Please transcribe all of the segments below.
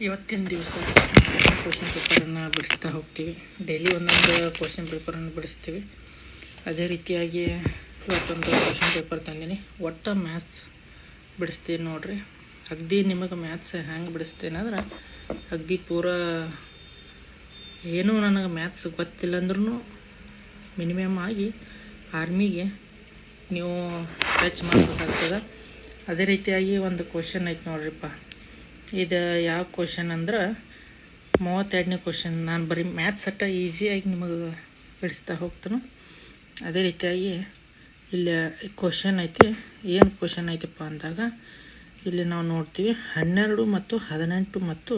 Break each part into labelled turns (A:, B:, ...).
A: ಇವತ್ತಿನ ದಿವಸ ಕ್ವಶನ್ ಪೇಪರನ್ನು ಬಿಡಿಸ್ತಾ ಹೋಗ್ತೀವಿ. ಡೈಲಿ ಒಂದೊಂದು ಕ್ವಶನ್ ಪೇಪರನ್ನು ಬಿಡಿಸ್ತೀವಿ. ಅದೇ ರೀತಿಯಾಗಿ ಇವತ್ತೊಂದು ಕ್ವಶನ್ ಪೇಪರ್ ತಂದೀನಿ. ಒಟ್ಟು ಮ್ಯಾಥ್ಸ್ ಬಿಡಿಸ್ತೀನಿ ನೋಡ್ರಿ. ಅಗದಿ ನಿಮಗೆ ಮ್ಯಾಥ್ಸ್ ಹೆಂಗೆ ಬಿಡಿಸ್ತೇನೆ ಅಂದ್ರೆ ಅಗದಿ ಪೂರಾ ಏನೂ ನನಗೆ ಮ್ಯಾಥ್ಸ್ ಗೊತ್ತಿಲ್ಲ ಅಂದ್ರೂ ಮಿನಿಮಮ್ ಆಗಿ ಆರ್ಮಿಗೆ ನೀವು ಟಚ್ ಮಾಡಬೇಕಾಗ್ತದೆ. ಅದೇ ರೀತಿಯಾಗಿ ಒಂದು ಕ್ವಶನ್ ಐತೆ ನೋಡ್ರಿಪ್ಪ. ಇದು ಯಾವ ಕ್ವಶನ್ ಅಂದ್ರೆ 32ನೇ ಕ್ವಶನ್. ನಾನು ಬರೀ ಮ್ಯಾಥ್ಸ್ ಅಟ್ಟ ಈಸಿಯಾಗಿ ನಿಮಗೆ ಬಿಡಿಸ್ತಾ ಹೋಗ್ತಾನೆ. ಅದೇ ರೀತಿಯಾಗಿ ಇಲ್ಲಿ ಕ್ವಶನ್ ಐತಿ. ಏನು ಕ್ವಶನ್ ಐತಪ್ಪ ಅಂದಾಗ ಇಲ್ಲಿ ನಾವು ನೋಡ್ತೀವಿ 12 ಮತ್ತು 18 ಮತ್ತು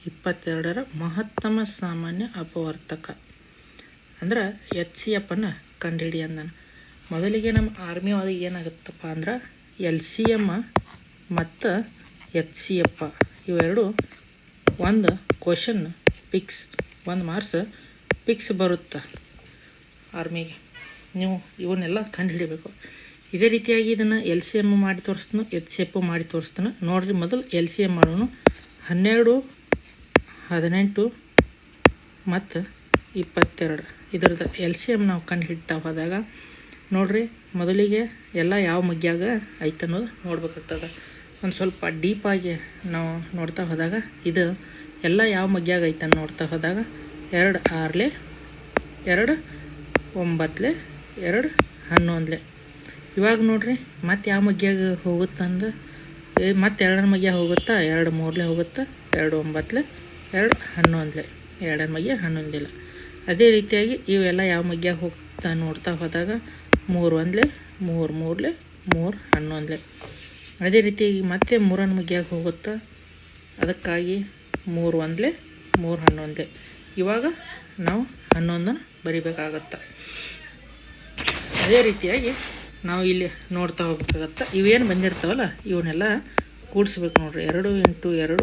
A: 22ರ ಮಹತ್ತಮ ಸಾಮಾನ್ಯ ಅಪವರ್ತಕ ಅಂದ್ರೆ HCF ಅನ್ನು ಕಂಡುಹಿಡಿ ಅಂದಾನ. ಮೊದಲಿಗೆ ನಮ್ಮ ಆರ್ಮಿ ಒಳಗೆ ಏನಾಗುತ್ತಪ್ಪ ಅಂದ್ರೆ LCM ಮತ್ತು HCF ಇವೆರಡು ಒಂದು ಕ್ವಶನ್ ಫಿಕ್ಸ್, ಒಂದು ಮಾರ್ಕ್ಸ್ ಫಿಕ್ಸ್ ಬರುತ್ತೆ ಆರ್ಮಿಗೆ. ನೀವು ಇವನ್ನೆಲ್ಲ ಕಂಡುಹಿಡಿಬೇಕು. ಇದೇ ರೀತಿಯಾಗಿ ಇದನ್ನು LCM ಮಾಡಿ ತೋರಿಸ್ತಾನೆ, HCF ಮಾಡಿ ತೋರಿಸ್ತಾನೆ. ನೋಡಿರಿ, ಮೊದಲು LCM ಮಾಡೋಣ. 12, 18 ಮತ್ತು 22 ಇದರದ್ದು LCM ನಾವು ಕಂಡು ಹಿಡ್ತಾ ಹೋದಾಗ ನೋಡಿರಿ, ಮೊದಲಿಗೆ ಎಲ್ಲ ಯಾವ ಮಗ್ಯಾಗ ಐತೆ ಅನ್ನೋದು ನೋಡ್ಬೇಕಾಗ್ತದೆ. ಒಂದು ಸ್ವಲ್ಪ ಡೀಪಾಗಿ ನಾವು ನೋಡ್ತಾ ಹೋದಾಗ ಇದು ಎಲ್ಲ ಯಾವ ಮಗ್ಯಾಗ ಐತೆ ನೋಡ್ತಾ ಹೋದಾಗ 2 6 2 9 2 11. ಇವಾಗ ನೋಡ್ರಿ ಮತ್ತೆ ಯಾವ ಮಗ್ಯಾಗ ಹೋಗುತ್ತಂದ್ರೆ ಮತ್ತೆ 2ರ ಮಗ್ಯ ಹೋಗುತ್ತಾ, 2 3 ಹೋಗುತ್ತಾ, 2 9 2 11 2ರ ಮಗ್ಯ 11 ಇಲ್ಲ. ಅದೇ ರೀತಿಯಾಗಿ ಇವೆಲ್ಲ ಯಾವ ಮಗ್ಯಾಗ ಹೋಗ್ತಾ ನೋಡ್ತಾ ಹೋದಾಗ 3 1 3 3 3 11. ಅದೇ ರೀತಿಯಾಗಿ ಮತ್ತೆ 3ರ ಮಗ್ಯಾಗ ಹೋಗುತ್ತಾ, ಅದಕ್ಕಾಗಿ 3 1 3 11. ಇವಾಗ ನಾವು 11 ಬರಿಬೇಕಾಗತ್ತೆ. ಅದೇ ರೀತಿಯಾಗಿ ನಾವು ಇಲ್ಲಿ ನೋಡ್ತಾ ಹೋಗ್ಬೇಕಾಗತ್ತೆ. ಇವೇನು ಬಂದಿರ್ತಾವಲ್ಲ ಇವನ್ನೆಲ್ಲ ಕೂಡಿಸ್ಬೇಕು ನೋಡ್ರಿ. 2 × 2 ×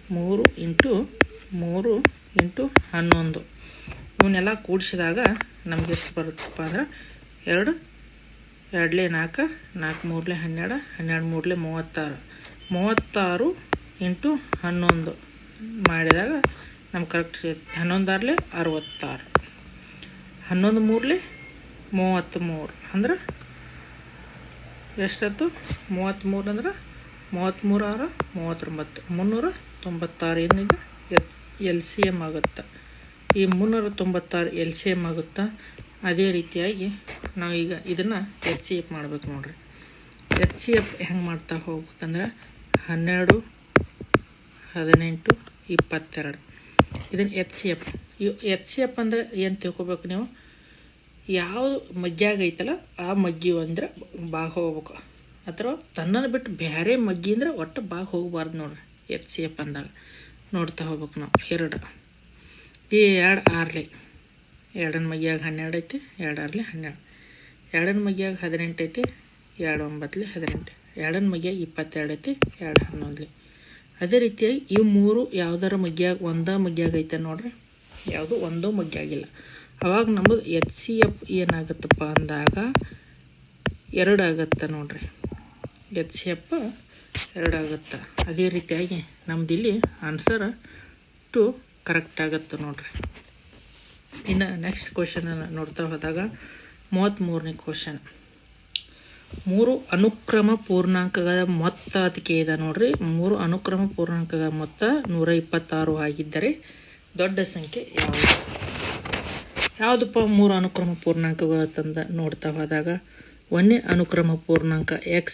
A: 3 × 3 × 11 ಇವನ್ನೆಲ್ಲ ಕೂಡಿಸಿದಾಗ ನಮ್ಗೆ ಎಷ್ಟು ಬರುತ್ತಪ್ಪ ಅಂದ್ರೆ 2 2 4 4 3 12 12 3 36 36 × 11 ಮಾಡಿದಾಗ ನಮ್ಗೆ ಕರೆಕ್ಟ್ ಸಿಗುತ್ತೆ. 11 6 66 11 3 33 ಅಂದ್ರೆ ಎಷ್ಟಾಯ್ತು? 33 ಅಂದ್ರೆ 33 6 39 396 ಏನಿದೆ LCM ಆಗುತ್ತೆ. ಈ 396 LCM ಆಗುತ್ತಾ. ಅದೇ ರೀತಿಯಾಗಿ ನಾವು ಈಗ ಇದನ್ನು HCF ಮಾಡ್ಬೇಕು ನೋಡ್ರಿ. HCF ಹೆಂಗೆ ಮಾಡ್ತಾ ಹೋಗ್ಬೇಕಂದ್ರೆ 12 18 22 ಇದನ್ನು HCF ಅಂದರೆ ಏನು ತಿಳ್ಕೊಬೇಕು ನೀವು? ಯಾವುದು ಮಗ್ಯಾಗ ಐತಲ್ಲ ಆ ಮಗ್ಗಿ ಅಂದ್ರೆ ಬಾಗ ಹೋಗ್ಬೇಕು, ಅಥವಾ ತನ್ನನ್ನು ಬಿಟ್ಟು ಬೇರೆ ಮಗ್ಗಿ ಅಂದ್ರೆ ಒಟ್ಟು ಬಾಗ ಹೋಗಬಾರ್ದು ನೋಡ್ರಿ. HCF ಅಂದಾಗ ನೋಡ್ತಾ ಹೋಗ್ಬೇಕು ನಾವು. 2 ಈ 2 6 2ರ ಮಗ್ಯಾಗ 12 ಐತಿ, 2 6 12. 2ರ ಮಗ್ಯಾಗ 18 ಐತಿ, 2 9 18. 2ರ ಮಗ್ಯಾಗ 22 ಐತಿ, 2 11. ಅದೇ ರೀತಿಯಾಗಿ ಇವು 3 ಯಾವ್ದಾರ ಮಗ್ಯಾಗ ಒಂದೇ ಮಗ್ಯಾಗ ಐತೆ ನೋಡ್ರಿ, ಯಾವುದು ಒಂದೂ ಮಗ್ಯಾಗಿಲ್ಲ. ಅವಾಗ ನಮ್ಮದು HCF ಏನಾಗುತ್ತಪ್ಪ ಅಂದಾಗ 2 ಆಗುತ್ತೆ ನೋಡ್ರಿ. HCF 2 ಆಗುತ್ತೆ. ಅದೇ ರೀತಿಯಾಗಿ ನಮ್ದು ಇಲ್ಲಿ ಆನ್ಸರ್ 2 ಕರೆಕ್ಟ್ ಆಗುತ್ತೆ ನೋಡ್ರಿ. ಇನ್ನು ನೆಕ್ಸ್ಟ್ ಕ್ವಶನನ್ನು ನೋಡ್ತಾ ಹೋದಾಗ 33ನೇ ಕ್ವಶನ್. 3 ಅನುಕ್ರಮ ಪೂರ್ಣಾಂಕಗಳ ಮೊತ್ತ ಅದಕ್ಕೆ ಇದೆ ನೋಡ್ರಿ. 3 ಅನುಕ್ರಮ ಪೂರ್ಣಾಂಕಗಳ ಮೊತ್ತ 126 ಆಗಿದ್ದರೆ ದೊಡ್ಡ ಸಂಖ್ಯೆ ಯಾವುದಪ್ಪ? 3 ಅನುಕ್ರಮ ಪೂರ್ಣಾಂಕಗಳು ತಂದ ನೋಡ್ತಾ ಹೋದಾಗ 1ನೇ ಅನುಕ್ರಮ ಪೂರ್ಣಾಂಕ X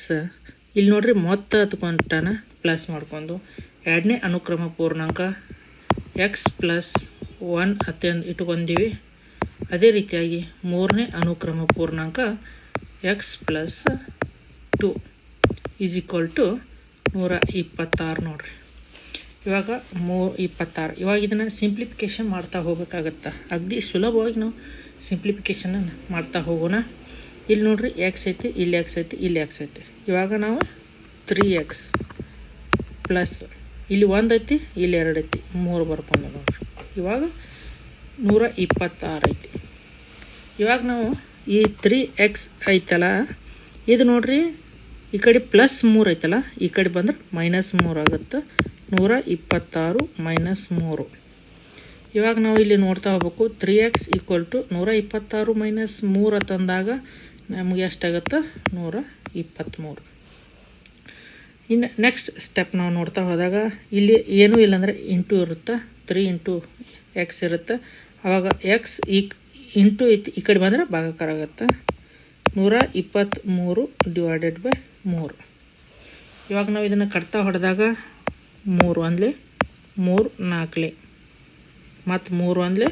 A: ಇಲ್ಲಿ ನೋಡ್ರಿ ಮೊತ್ತ ಹತ್ಕೊಂಟಾನ ಪ್ಲಸ್ ಮಾಡ್ಕೊಂಡು. 2ನೇ ಅನುಕ್ರಮ ಪೂರ್ಣಾಂಕ X + 1 ಅತ್ಯಂತ ಇಟ್ಕೊಂಡೀವಿ. ಅದೇ ರೀತಿಯಾಗಿ 3ನೇ ಅನುಕ್ರಮ ಪೂರ್ಣಾಂಕ X + 2 = 126 ನೋಡ್ರಿ. ಇವಾಗ 326. ಇವಾಗ ಇದನ್ನು ಸಿಂಪ್ಲಿಫಿಕೇಶನ್ ಮಾಡ್ತಾ ಹೋಗ್ಬೇಕಾಗತ್ತೆ. ಅಗದಿ ಸುಲಭವಾಗಿ ನಾವು ಸಿಂಪ್ಲಿಫಿಕೇಶನನ್ನು ಮಾಡ್ತಾ ಹೋಗೋಣ. ಇಲ್ಲಿ ನೋಡ್ರಿ X ಐತಿ, ಇಲ್ಲಿ X ಐತಿ, ಇಲ್ಲಿ X ಐತಿ. ಇವಾಗ ನಾವು 3X ಪ್ಲಸ್ ಇಲ್ಲಿ 1 ಐತಿ, ಇಲ್ಲಿ 2 ಐತಿ, 3 ಬರ್ಕೊಂಡು ನೋಡ್ರಿ. ಇವಾಗ 126 ಐತಿ. ಇವಾಗ ನಾವು ಈ 3X ಐತಲ್ಲ ಇದು ನೋಡ್ರಿ ಈ ಕಡೆ +3 ಐತಲ್ಲ, ಈ ಕಡೆ ಬಂದ್ರೆ -3 ಆಗುತ್ತೆ. 126 - 3. ಇವಾಗ ನಾವು ಇಲ್ಲಿ ನೋಡ್ತಾ ಹೋಗ್ಬೇಕು. 3x = 126 - 3 ತಂದಾಗ ನಮಗೆ ಎಷ್ಟಾಗುತ್ತೆ? 123. ಇನ್ನು ನೆಕ್ಸ್ಟ್ ಸ್ಟೆಪ್ ನಾವು ನೋಡ್ತಾ ಹೋದಾಗ ಇಲ್ಲಿ ಏನೂ ಇಲ್ಲಾಂದರೆ ಇಂಟು ಇರುತ್ತೆ. 3 × x ಇರುತ್ತೆ. ಆವಾಗ x ಇಂಟು ಈ ಕಡೆ ಬಂದರೆ ಭಾಗಾಕಾರ ಆಗುತ್ತೆ. 123 / 3. ಇವಾಗ ನಾವು ಇದನ್ನು ಕಟ್ತಾ ಹೊಡೆದಾಗ 3 1 3 4 ಮತ್ತು 3 1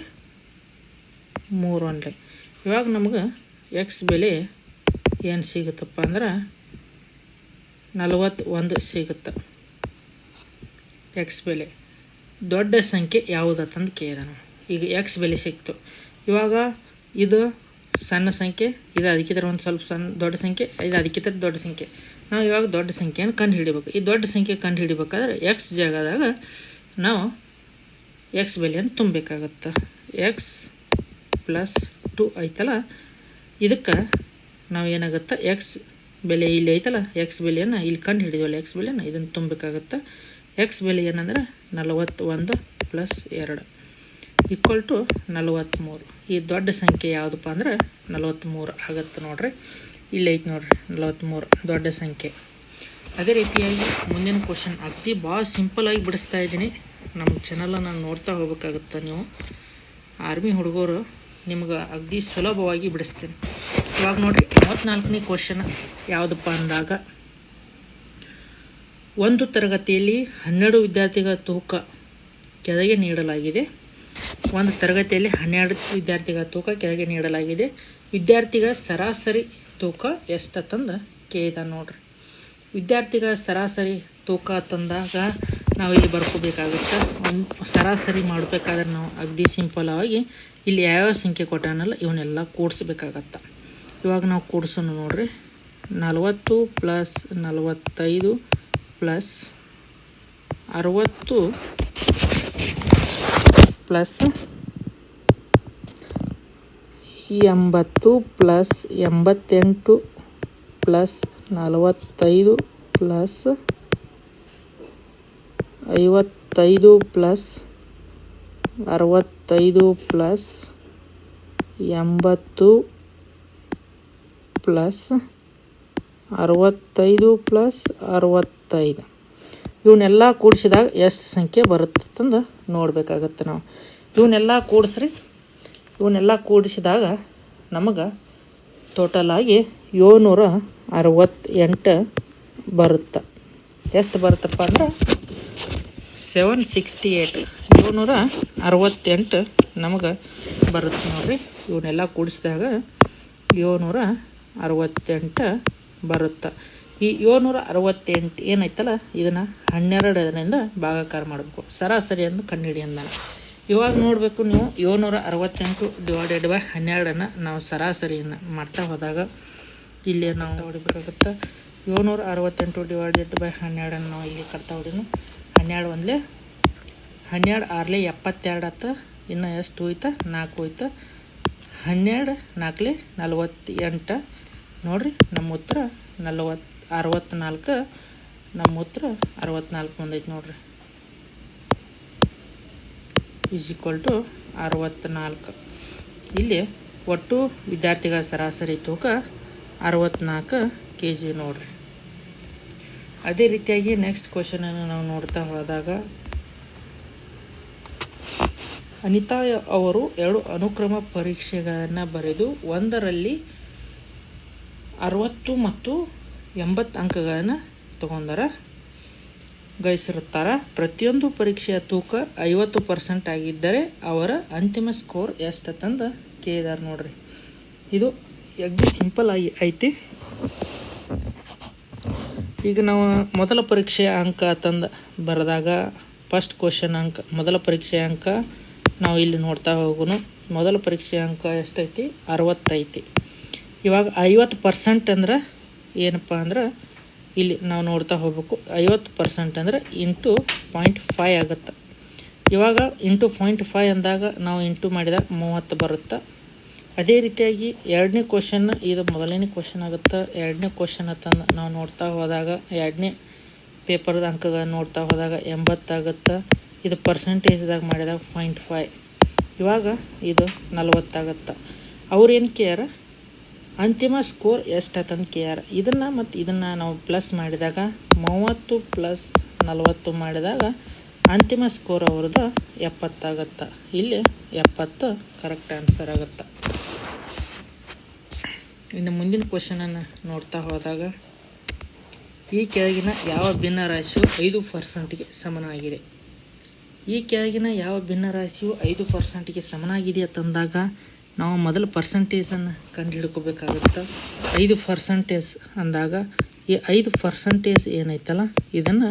A: 3 1. ಇವಾಗ ನಮಗೆ x ಬೆಲೆ ಏನು ಸಿಗುತ್ತಪ್ಪ ಅಂದ್ರೆ 41 ಸಿಗುತ್ತೆ. x ಬೆಲೆ ದೊಡ್ಡ ಸಂಖ್ಯೆ ಯಾವುದಂತಂದು ಕೇಳಿದಾನೆ. ಈಗ x ಬೆಲೆ ಸಿಕ್ತು. ಇವಾಗ ಇದು ಸಣ್ಣ ಸಂಖ್ಯೆ, ಇದು ಅದಕ್ಕಿಂತ ಒಂದು ಸ್ವಲ್ಪ ದೊಡ್ಡ ಸಂಖ್ಯೆ, ಇದು ಅದಕ್ಕಿಂತ ದೊಡ್ಡ ಸಂಖ್ಯೆ. ನಾವು ಇವಾಗ ದೊಡ್ಡ ಸಂಖ್ಯೆಯನ್ನು ಕಂಡು ಹಿಡಿಬೇಕು. ಈ ದೊಡ್ಡ ಸಂಖ್ಯೆ ಕಂಡು ಹಿಡಿಬೇಕಾದ್ರೆ x ಜಾಗದಾಗ ನಾವು x ಬೆಲೆಯನ್ನು ತುಂಬಬೇಕಾಗತ್ತೆ. x + 2 ಐತಲ್ಲ, ಇದಕ್ಕೆ ನಾವು ಏನಾಗುತ್ತೆ, x ಬೆಲೆ ಇಲ್ಲಿ ಐತಲ್ಲ, x ಬೆಲೆಯನ್ನು ಇಲ್ಲಿ ಕಂಡು ಹಿಡಿದವಲ್ಲ, x ಬೆಲೆಯನ್ನು ಇದನ್ನು ತುಂಬಬೇಕಾಗುತ್ತೆ. x ಬೆಲೆ ಏನಂದ್ರೆ 41 + 2 = 43. ಈ ದೊಡ್ಡ ಸಂಖ್ಯೆ ಯಾವುದಪ್ಪ ಅಂದ್ರೆ 43 ಆಗುತ್ತೆ ನೋಡ್ರಿ. ಇಲ್ಲಿ ಐತೆ ನೋಡ್ರಿ 43 ದೊಡ್ಡ ಸಂಖ್ಯೆ. ಅದೇ ರೀತಿಯಾಗಿ ಮುಂದಿನ ಕ್ವಶನ್ ಅಗದಿ ಭಾಳ ಸಿಂಪಲಾಗಿ ಬಿಡಿಸ್ತಾ ಇದ್ದೀನಿ. ನಮ್ಮ ಚಾನಲನ್ನು ನೋಡ್ತಾ ಹೋಗ್ಬೇಕಾಗುತ್ತೆ ನೀವು. ಆರ್ಮಿ ಹುಡುಗರು ನಿಮ್ಗೆ ಅಗದಿ ಸುಲಭವಾಗಿ ಬಿಡಿಸ್ತೇನೆ. ಇವಾಗ ನೋಡ್ರಿ 34ನೇ ಕ್ವಶನ್ ಯಾವುದಪ್ಪ ಅಂದಾಗ, ಒಂದು ತರಗತಿಯಲ್ಲಿ 12 ವಿದ್ಯಾರ್ಥಿಗಳ ತೂಕ ಕೆಳಗೆ ನೀಡಲಾಗಿದೆ. ಒಂದು ತರಗತಿಯಲ್ಲಿ 12 ವಿದ್ಯಾರ್ಥಿಗಳ ತೂಕ ಕೆಳಗೆ ನೀಡಲಾಗಿದೆ. ವಿದ್ಯಾರ್ಥಿಗಳ ಸರಾಸರಿ ತೂಕ ಎಷ್ಟು ತಂದು ಕೇಳಿದ ನೋಡ್ರಿ. ವಿದ್ಯಾರ್ಥಿಗಳ ಸರಾಸರಿ ತೂಕ ತಂದಾಗ ನಾವು ಇಲ್ಲಿ ಬರ್ಕೋಬೇಕಾಗುತ್ತೆ. ಸರಾಸರಿ ಮಾಡಬೇಕಾದ್ರೆ ನಾವು ಅಗದಿ ಸಿಂಪಲಾಗಿ ಇಲ್ಲಿ ಯಾವ್ಯಾವ ಸಂಖ್ಯೆ ಕೊಟ್ಟಾನಲ್ಲ ಇವನ್ನೆಲ್ಲ ಕೂಡಿಸ್ಬೇಕಾಗತ್ತೆ. ಇವಾಗ ನಾವು ಕೂಡಿಸೋಣ ನೋಡ್ರಿ. 40 + 45 + 60 + 80 + 88 + 45 + 55 + 65 + 80 + 65 + 65 ಇವನ್ನೆಲ್ಲ ಕೂಡಿಸಿದಾಗ ಎಷ್ಟು ಸಂಖ್ಯೆ ಬರುತ್ತಂದು ನೋಡಬೇಕಾಗತ್ತೆ ನಾವು. ಇವನ್ನೆಲ್ಲ ಕೂಡಿಸಿದಾಗ ನಮಗೆ ಟೋಟಲಾಗಿ 768 ಬರುತ್ತೆ. ಎಷ್ಟು ಬರುತ್ತಪ್ಪ ಅಂದ್ರೆ 768 768 ನಮಗೆ ಬರುತ್ತೆ ನೋಡ್ರಿ. ಇವನ್ನೆಲ್ಲ ಕೂಡಿಸಿದಾಗ 768 ಬರುತ್ತೆ. ಈ 768 ಏನೈತಲ್ಲ ಇದನ್ನು 12ರಿಂದ ಭಾಗಾಕಾರ ಮಾಡಬೇಕು. ಸರಾಸರಿಯನ್ನು ಕಂಡುಹಿಡಿ ಅಂದಾನೆ. ಇವಾಗ ನೋಡಬೇಕು ನೀವು 768 / 12 ನಾವು ಸರಾಸರಿಯನ್ನು ಮಾಡ್ತಾ ಹೋದಾಗ ಇಲ್ಲಿ ನಾವು ಹೊಡಿಬೇಕಾಗುತ್ತೆ. 768 / 12 ನಾವು ಇಲ್ಲಿ ಕಟ್ತಾ ಹೊಡಿನು. 12 1 12 6 72 ಆತ. ಇನ್ನು ಎಷ್ಟು ಹೋಯ್ತಾ? 4 ಹೋಯ್ತಾ. 12 4 48 ನೋಡ್ರಿ. ನಮ್ಮ ಉತ್ತರ 64. ನಮ್ಮ ಉತ್ತರ 64 ಬಂದೈತೆ ನೋಡ್ರಿ. = 64. ಇಲ್ಲಿ ಒಟ್ಟು ವಿದ್ಯಾರ್ಥಿಗಳ ಸರಾಸರಿ ತೂಕ 64 kg ನೋಡ್ರಿ. ಅದೇ ರೀತಿಯಾಗಿ ನೆಕ್ಸ್ಟ್ ಕ್ವಶನನ್ನು ನಾವು ನೋಡ್ತಾ ಹೋದಾಗ, ಅನಿತಾ ಅವರು 2 ಅನುಕ್ರಮ ಪರೀಕ್ಷೆಗಳನ್ನು ಬರೆದು ಒಂದರಲ್ಲಿ 60 ಮತ್ತು 80 ಅಂಕಗಳನ್ನು ತಗೊಂಡಾರ ಗಳಿಸಿರುತ್ತಾರೆ. ಪ್ರತಿಯೊಂದು ಪರೀಕ್ಷೆಯ ತೂಕ 50% ಆಗಿದ್ದರೆ ಅವರ ಅಂತಿಮ ಸ್ಕೋರ್ ಎಷ್ಟು ತಂದು ಕೇಳಿದಾರೆ ನೋಡ್ರಿ. ಇದು ಅಗದಿ ಸಿಂಪಲ್ ಆಗಿ ಐತಿ. ಈಗ ನಾವು ಮೊದಲ ಪರೀಕ್ಷೆಯ ಅಂಕ ತಂದು ಬರೆದಾಗ ಫಸ್ಟ್ ಕ್ವಶನ್ ಅಂಕ ಮೊದಲ ಪರೀಕ್ಷೆಯ ಅಂಕ ನಾವು ಇಲ್ಲಿ ನೋಡ್ತಾ ಹೋಗೋಣ. ಮೊದಲ ಪರೀಕ್ಷೆಯ ಅಂಕ ಎಷ್ಟೈತಿ? 60 ಐತಿ. ಇವಾಗ 50% ಅಂದ್ರೆ ಏನಪ್ಪ ಅಂದ್ರೆ ಇಲ್ಲಿ ನಾವು ನೋಡ್ತಾ ಹೋಗ್ಬೇಕು. 50% ಅಂದರೆ ಇಂಟು 0.5 ಆಗುತ್ತೆ. ಇವಾಗ ಇಂಟು 0.5 ಅಂದಾಗ ನಾವು ಇಂಟು ಮಾಡಿದಾಗ 30 ಬರುತ್ತೆ. ಅದೇ ರೀತಿಯಾಗಿ ಎರಡನೇ ಕ್ವಶನ್, ಇದು ಮೊದಲನೇ ಕ್ವಶನ್ ಆಗುತ್ತೆ. ಎರಡನೇ ಕ್ವಶನ್ ಅಂತಂದು ನಾವು ನೋಡ್ತಾ ಹೋದಾಗ ಎರಡನೇ ಪೇಪರ್ದ ಅಂಕಗ ನೋಡ್ತಾ ಹೋದಾಗ 80 ಆಗುತ್ತೆ. ಇದು ಪರ್ಸೆಂಟೇಜ್ದಾಗ ಮಾಡಿದಾಗ 0.5. ಇವಾಗ ಇದು 40 ಆಗುತ್ತೆ. ಅವ್ರೇನು ಕೇಳ್ಯಾರ, ಅಂತಿಮ ಸ್ಕೋರ್ ಎಷ್ಟು ಆತಂದು ಕೇಳ್ಯಾರ. ಇದನ್ನು ಮತ್ತು ಇದನ್ನು ನಾವು ಪ್ಲಸ್ ಮಾಡಿದಾಗ 30 + 40 ಮಾಡಿದಾಗ ಅಂತಿಮ ಸ್ಕೋರ್ ಅವ್ರದ್ದು 70 ಆಗುತ್ತೆ. ಇಲ್ಲಿ 70 ಕರೆಕ್ಟ್ ಆನ್ಸರ್ ಆಗುತ್ತೆ. ಇನ್ನು ಮುಂದಿನ ಕ್ವಶನನ್ನು ನೋಡ್ತಾ ಹೋದಾಗ, ಈ ಕೆಳಗಿನ ಯಾವ ಭಿನ್ನರಾಶಿಯು 5%ಗೆ ಸಮನಾಗಿದೆ? ಈ ಕೆಳಗಿನ ಯಾವ ಭಿನ್ನರಾಶಿಯು 5%ಗೆ ಸಮನಾಗಿದೆ ಅಂತಂದಾಗ ನಾವು ಮೊದಲು ಪರ್ಸೆಂಟೇಜನ್ನು ಕಂಡು ಹಿಡ್ಕೋಬೇಕಾಗುತ್ತೆ. 5% ಅಂದಾಗ ಈ 5% ಏನೈತಲ್ಲ, ಇದನ್ನು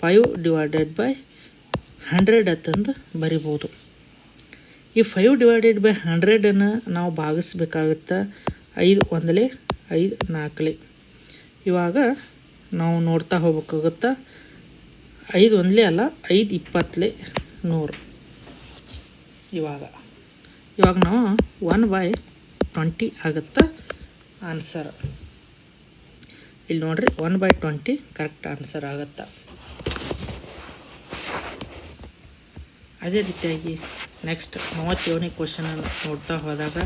A: 5/100 ಅಂತಂದು ಬರಿಬೋದು. ಈ 5/100 ನಾವು ಭಾಗಿಸ್ಬೇಕಾಗುತ್ತೆ. 5 1 5 4. ಇವಾಗ ನಾವು ನೋಡ್ತಾ ಹೋಗ್ಬೇಕಾಗುತ್ತೆ. 5 1 ಅಲ್ಲ, 5 20 100. ಇವಾಗ ನಾವು 1/20 ಆಗುತ್ತೆ ಆನ್ಸರ್. ಇಲ್ಲಿ ನೋಡ್ರಿ 1/20 ಕರೆಕ್ಟ್ ಆನ್ಸರ್ ಆಗುತ್ತೆ. ಅದೇ ರೀತಿಯಾಗಿ ನೆಕ್ಸ್ಟ್ 37ನೇ ಕ್ವಶನನ್ನು ನೋಡ್ತಾ ಹೋದಾಗ,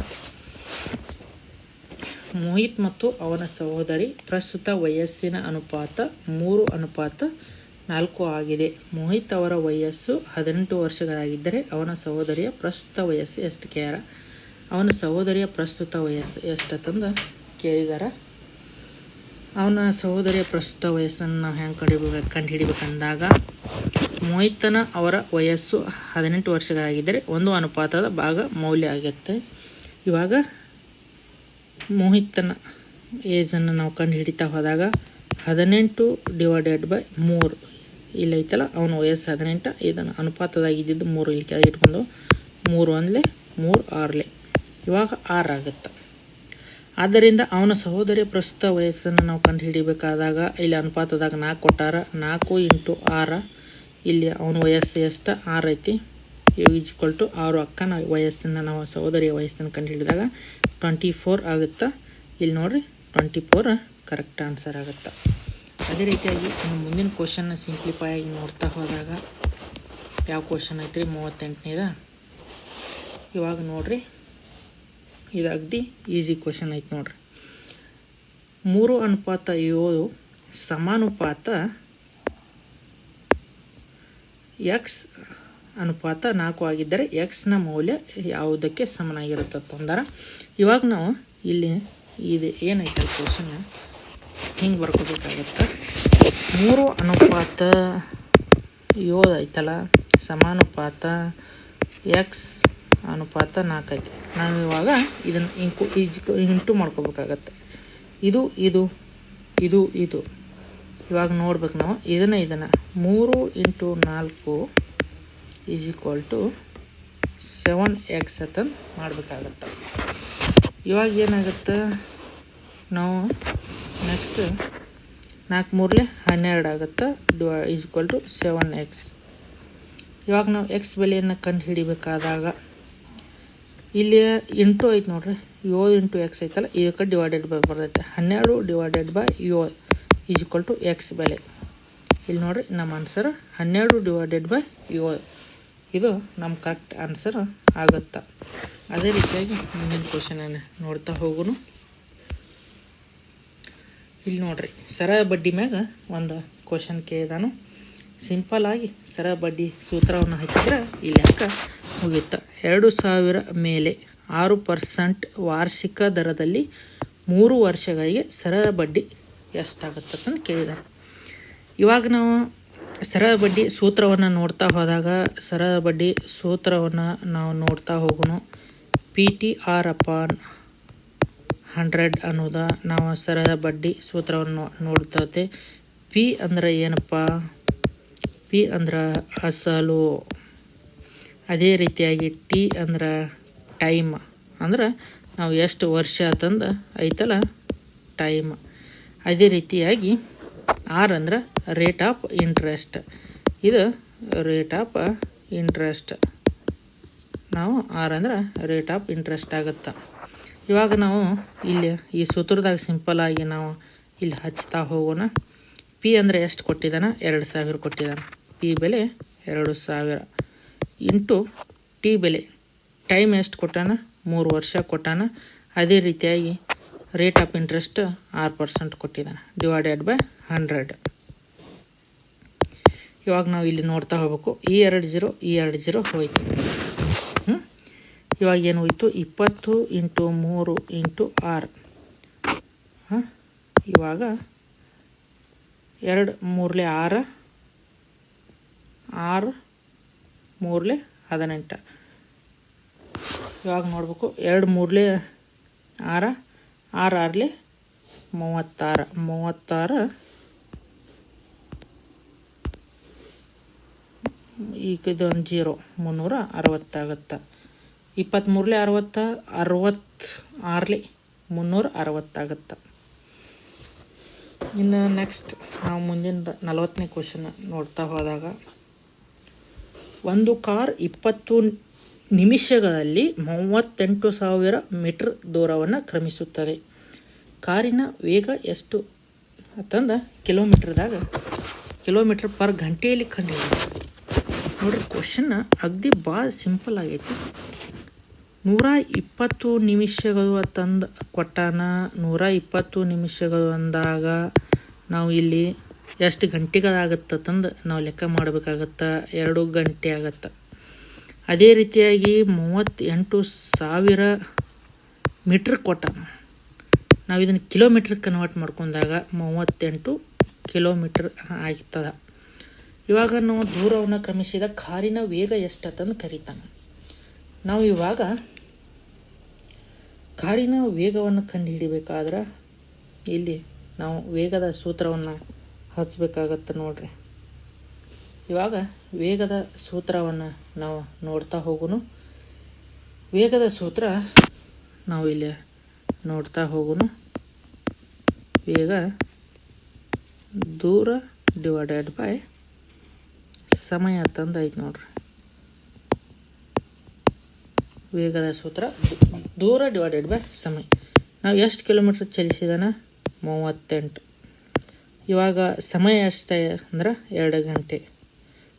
A: ಮೋಹಿತ್ ಮತ್ತು ಅವನ ಸಹೋದರಿ ಪ್ರಸ್ತುತ ವಯಸ್ಸಿನ ಅನುಪಾತ 3:4 ಆಗಿದೆ. ಮೋಹಿತ್ ಅವರ ವಯಸ್ಸು 18 ವರ್ಷಗಳಾಗಿದ್ದರೆ ಅವನ ಸಹೋದರಿಯ ಪ್ರಸ್ತುತ ವಯಸ್ಸು ಎಷ್ಟು ಕೇಳ್ಯಾರ. ಅವನ ಸಹೋದರಿಯ ಪ್ರಸ್ತುತ ವಯಸ್ಸು ಎಷ್ಟಂತಂದು ಕೇಳಿದಾರೆ. ಅವನ ಸಹೋದರಿಯ ಪ್ರಸ್ತುತ ವಯಸ್ಸನ್ನು ನಾವು ಹೆಂಗೆ ಕಂಡುಹಿಡಿಬೇಕಂದಾಗ, ಮೋಹಿತನ ಅವರ ವಯಸ್ಸು 18 ವರ್ಷಗಳಾಗಿದ್ದರೆ 1 ಅನುಪಾತದ ಭಾಗ ಮೌಲ್ಯ ಆಗುತ್ತೆ. ಇವಾಗ ಮೋಹಿತನ ಏಜನ್ನು ನಾವು ಕಂಡು ಹಿಡಿತಾ ಹೋದಾಗ 18/3 ಇಲ್ಲೈತಲ್ಲ, ಅವನ ವಯಸ್ಸು 18, ಇದನ್ನು ಅನುಪಾತದಾಗಿದ್ದು 3 ಇಲ್ಲಿ ಕೆಳಗೆ ಇಟ್ಕೊಂಡು 3 1 3 6. ಇವಾಗ 6 ಆಗುತ್ತೆ. ಆದ್ದರಿಂದ ಅವನ ಸಹೋದರಿಯ ಪ್ರಸ್ತುತ ವಯಸ್ಸನ್ನು ನಾವು ಕಂಡು ಹಿಡಿಬೇಕಾದಾಗ ಇಲ್ಲಿ ಅನುಪಾತದಾಗ 4 ಕೊಟ್ಟಾರ. 4 × 6, ಇಲ್ಲಿ ಅವನ ವಯಸ್ಸು ಎಷ್ಟು 6 ಐತಿ. = 6 ಅಕ್ಕನ ವಯಸ್ಸನ್ನು ನಾವು ಸಹೋದರಿಯ ವಯಸ್ಸನ್ನು ಕಂಡು ಹಿಡಿದಾಗ 24 ಆಗುತ್ತೆ. ಇಲ್ಲಿ ನೋಡಿರಿ 24 ಕರೆಕ್ಟ್ ಆನ್ಸರ್ ಆಗುತ್ತೆ. ಅದೇ ರೀತಿಯಾಗಿ ಇನ್ನು ಮುಂದಿನ ಕ್ವಶನ್ನ ಸಿಂಪ್ಲಿಫೈ ಆಗಿ ನೋಡ್ತಾ ಹೋದಾಗ ಯಾವ ಕ್ವಶನ್ ಐತ್ರಿ, 38ನೇದ. ಇವಾಗ ನೋಡ್ರಿ, ಇದು ಅಗದಿ ಈಸಿ ಕ್ವಶನ್ ಐತೆ ನೋಡ್ರಿ. 3:7 ಸಮಾನುಪಾತ x ಅನುಪಾತ 4 ಆಗಿದ್ದರೆ ಎಕ್ಸ್ನ ಮೌಲ್ಯ ಯಾವುದಕ್ಕೆ ಸಮನಾಗಿರುತ್ತೆ ಅಂತಂದ್ರೆ, ಇವಾಗ ನಾವು ಇಲ್ಲಿ ಇದು ಏನೈತೆ ಕ್ವಶನ್ ಹಿಂಗೆ ಬರ್ಕೋಬೇಕಾಗತ್ತೆ. 3:7 ಐತಲ್ಲ, ಸಮಾನುಪಾತ x ಅನುಪಾತ 4 ಐತಿ. ನಾವು ಇವಾಗ ಇದನ್ನು ಇಂಟು ಮಾಡ್ಕೋಬೇಕಾಗತ್ತೆ. ಇದು ಇದು ಇದು ಇದು ಇವಾಗ ನೋಡ್ಬೇಕು ನಾವು ಇದನ್ನು 3 × 4 = 7x ಅಂತಂದು ಮಾಡಬೇಕಾಗತ್ತೆ. ಇವಾಗ ಏನಾಗುತ್ತೆ, ನಾವು ನೆಕ್ಸ್ಟ್ 4 3 12 ಆಗುತ್ತೆ, = 7x. ಇವಾಗ ನಾವು x ಬೆಲೆಯನ್ನು ಕಂಡು ಹಿಡಿಬೇಕಾದಾಗ ಇಲ್ಲಿ ಇಂಟು ಐತೆ ನೋಡ್ರಿ, 7 × x ಐತಲ್ಲ, ಇದಕ್ಕೆ ಡಿವೈಡೆಡ್ ಬೈ ಬರ್ತೈತೆ. 12/7 = x ಬೆಲೆ. ಇಲ್ಲಿ ನೋಡ್ರಿ ನಮ್ಮ ಆನ್ಸರ್ 12/7. ಇದು ನಮ್ಮ ಕರೆಕ್ಟ್ ಆನ್ಸರ್ ಆಗುತ್ತೆ. ಅದೇ ರೀತಿಯಾಗಿ ಮುಂದಿನ ಕ್ವಶನನ್ನು ನೋಡ್ತಾ ಹೋಗೋಣ. ಇಲ್ಲಿ ನೋಡ್ರಿ, ಸರಳ ಬಡ್ಡಿ ಮ್ಯಾಗ ಒಂದು ಕ್ವಶನ್ ಕೇಳಿದಾನು. ಸಿಂಪಲ್ ಆಗಿ ಸರಳ ಬಡ್ಡಿ ಸೂತ್ರವನ್ನು ಹಚ್ಚಿದ್ರೆ ಇಲ್ಲಿ ಅಂಕ ಮುಗಿಯುತ್ತೆ. 2000 ಮೇಲೆ 6% ವಾರ್ಷಿಕ ದರದಲ್ಲಿ 3 ವರ್ಷಗಳಿಗೆ ಸರಳ ಬಡ್ಡಿ ಎಷ್ಟಾಗುತ್ತೆ ಅಂತ ಕೇಳಿದ್ದಾರೆ. ಇವಾಗ ನಾವು ಸರಳ ಬಡ್ಡಿ ಸೂತ್ರವನ್ನು ನೋಡ್ತಾ ಹೋದಾಗ ಸರಳ ಬಡ್ಡಿ ಸೂತ್ರವನ್ನು ನಾವು ನೋಡ್ತಾ ಹೋಗೋಣ. PTR/100 ಅನ್ನೋದ ನಾವು ಸರಳ ಬಡ್ಡಿ ಸೂತ್ರವನ್ನು ನೋಡ್ತೇವೆ. ಪಿ ಅಂದ್ರೆ ಏನಪ್ಪ, ಪಿ ಅಂದ್ರೆ ಅಸಲು. ಅದೇ ರೀತಿಯಾಗಿ ಟಿ ಅಂದ್ರೆ ಟೈಮ್, ಅಂದ್ರೆ ನಾವು ಎಷ್ಟು ವರ್ಷ ಅಂತಂದು ಐತಲ್ಲ ಟೈಮ್. ಅದೇ ರೀತಿಯಾಗಿ ಆರ್ ಅಂದ್ರೆ ರೇಟ್ ಆಫ್ ಇಂಟ್ರೆಸ್ಟ್. ಇದು ರೇಟ್ ಆಫ್ ಇಂಟ್ರೆಸ್ಟ್. ನಾವು ಆರ್ ಅಂದ್ರೆ ರೇಟ್ ಆಫ್ ಇಂಟ್ರೆಸ್ಟ್ ಆಗುತ್ತೆ. ಇವಾಗ ನಾವು ಇಲ್ಲಿ ಈ ಸೂತ್ರದಾಗ ಸಿಂಪಲ್ಲಾಗಿ ನಾವು ಇಲ್ಲಿ ಹಚ್ತಾ ಹೋಗೋಣ. ಪಿ ಅಂದರೆ ಎಷ್ಟು ಕೊಟ್ಟಿದ್ದಾನೆ? 2000 ಕೊಟ್ಟಿದ್ದಾನೆ. ಪಿ ಬೆಲೆ 2000 ಇಂಟು ಟಿ ಬೆಲೆ ಟೈಮ್ ಎಷ್ಟು ಕೊಟ್ಟಾನ? 3 ವರ್ಷ ಕೊಟ್ಟಾನ. ಅದೇ ರೀತಿಯಾಗಿ ರೇಟ್ ಆಫ್ ಇಂಟ್ರೆಸ್ಟ್ 6% ಕೊಟ್ಟಿದ್ದಾನೆ, ಡಿವೈಡೆಡ್ ಬೈ 100. ಇವಾಗ ನಾವು ಇಲ್ಲಿ ನೋಡ್ತಾ ಹೋಗ್ಬೇಕು. ಈ 2 0 ಹೋಯ್ತು. ಇವಾಗ ಏನು ಹೋಯ್ತು? 20 ಇಂಟು 3 ಇಂಟು 6. ಇವಾಗ 2 3 6, 6 3 18. ಇವಾಗ ನೋಡ್ಬೇಕು. 2 3 6, 6 6 36. ಈಗ ಇದೊಂದು 0 360 ಆಗುತ್ತೆ. 23 60, 66 360 ಆಗುತ್ತೆ. ಇನ್ನು ನೆಕ್ಸ್ಟ್ ನಾವು ಮುಂದಿನ 40ನೇ ಕ್ವಶನ್ ನೋಡ್ತಾ ಹೋದಾಗ, ಒಂದು ಕಾರ್ 20 ನಿಮಿಷಗಳಲ್ಲಿ 38,000 ಮೀಟರ್ ದೂರವನ್ನು ಕ್ರಮಿಸುತ್ತದೆ. ಕಾರಿನ ವೇಗ ಎಷ್ಟು ಅಂತಂದು ಕಿಲೋಮೀಟರ್ ಪರ್ ಗಂಟೆಯಲ್ಲಿ ಕಂಡುಹಿಡಿಯಿರಿ. ನೋಡ್ರಿ, ಕ್ವಶನ್ನ ಅಗದಿ ಭಾಳ ಸಿಂಪಲ್ ಆಗೈತಿ. 120 ನಿಮಿಷಗಳು ಅಂತಂದು ಕೊಟ್ಟಾನ. 120 ನಿಮಿಷಗಳು ಅಂದಾಗ ನಾವು ಇಲ್ಲಿ ಎಷ್ಟು ಗಂಟೆಗಳಾಗತ್ತಂದು ನಾವು ಲೆಕ್ಕ ಮಾಡಬೇಕಾಗತ್ತೆ. 2 ಗಂಟೆ ಆಗತ್ತೆ. ಅದೇ ರೀತಿಯಾಗಿ 38,000 ಮೀಟ್ರ್ ಕೊಟ್ಟಾನ. ನಾವು ಇದನ್ನು ಕಿಲೋಮೀಟ್ರ್ ಕನ್ವರ್ಟ್ ಮಾಡ್ಕೊಂಡಾಗ 38 ಕಿಲೋಮೀಟ್ರ್ ಆಗ್ತದೆ. ಇವಾಗ ನಾವು ದೂರವನ್ನು ಕ್ರಮಿಸಿದ ಕಾರಿನ ವೇಗ ಎಷ್ಟಂತಂದು ಕರೀತಾನೆ. ನಾವು ಇವಾಗ ಕಾರಿನ ವೇಗವನ್ನು ಕಂಡುಹಿಡಿಬೇಕಾದ್ರೆ ಇಲ್ಲಿ ನಾವು ವೇಗದ ಸೂತ್ರವನ್ನು ಹಚ್ಚಬೇಕಾಗತ್ತೆ. ನೋಡ್ರಿ, ಇವಾಗ ವೇಗದ ಸೂತ್ರವನ್ನು ನಾವು ನೋಡ್ತಾ ಹೋಗೋಣ. ವೇಗದ ಸೂತ್ರ ನಾವು ಇಲ್ಲಿ ನೋಡ್ತಾ ಹೋಗೋಣ. ವೇಗ ದೂರ ಡಿವೈಡೆಡ್ ಬೈ ಸಮಯ ಅಂತಂದು ಐತೆ ನೋಡ್ರಿ. ವೇಗದ ಸೂತ್ರ ದೂರ ಡಿವೈಡೆಡ್ ಬೈ ಸಮಯ. ನಾವು ಎಷ್ಟು ಕಿಲೋಮೀಟ್ರ್ ಚಲಿಸಿದಾನ? 38. ಇವಾಗ ಸಮಯ ಎಷ್ಟು ಅಂದ್ರೆ 2 ಗಂಟೆ.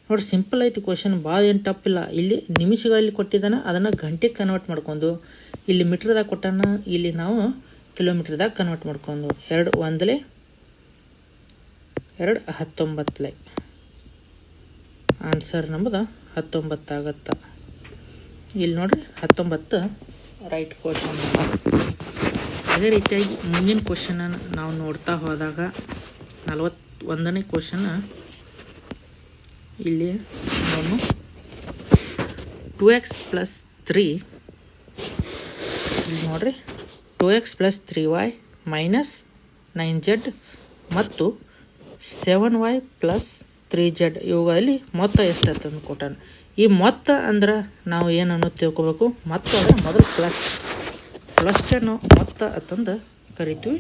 A: ನೋಡಿ, ಸಿಂಪಲ್ ಐತಿ ಕ್ವಶನ್, ಭಾಳ ಏನು ಟಫ್ ಇಲ್ಲ. ಇಲ್ಲಿ ನಿಮಿಷಗಳಲ್ಲಿ ಕೊಟ್ಟಿದ್ದಾನೆ, ಅದನ್ನು ಗಂಟೆಗೆ ಕನ್ವರ್ಟ್ ಮಾಡ್ಕೊಂಡು ಇಲ್ಲಿ ಮೀಟ್ರ್ದಾಗ ಕೊಟ್ಟಾನ, ಇಲ್ಲಿ ನಾವು ಕಿಲೋಮೀಟ್ರ್ದಾಗ ಕನ್ವರ್ಟ್ ಮಾಡ್ಕೊಂಡು 2 1 2 19. ಆನ್ಸರ್ ನಮ್ಮದು 19 ಆಗತ್ತೆ. ಇಲ್ಲಿ ನೋಡ್ರಿ, 19 ರೈಟ್ ಕ್ವಶನ್. ಅದೇ ರೀತಿಯಾಗಿ ಮುಂದಿನ ಕ್ವಶನನ್ನು ನಾವು ನೋಡ್ತಾ ಹೋದಾಗ 41ನೇ ಕ್ವಶನ್ ಇಲ್ಲಿ ನಾವು 2x + 3 ಇಲ್ಲಿ ನೋಡ್ರಿ 2x + 3y - 9z ಮತ್ತು 7y + 3z ಇವುಗಳಲ್ಲಿ ಮೊತ್ತ ಎಷ್ಟು ಅಂತಂದು ಕೊಟ್ಟಾನ. ಈ ಮೊತ್ತ ಅಂದ್ರೆ ನಾವು ಏನನ್ನು ತಿಳ್ಕೊಬೇಕು? ಮೊತ್ತ ಅಂದರೆ ಮೊದಲು ಪ್ಲಸ್ಗೆ ನಾವು ಮೊತ್ತ ಅಂತಂದು ಕರಿತೀವಿ.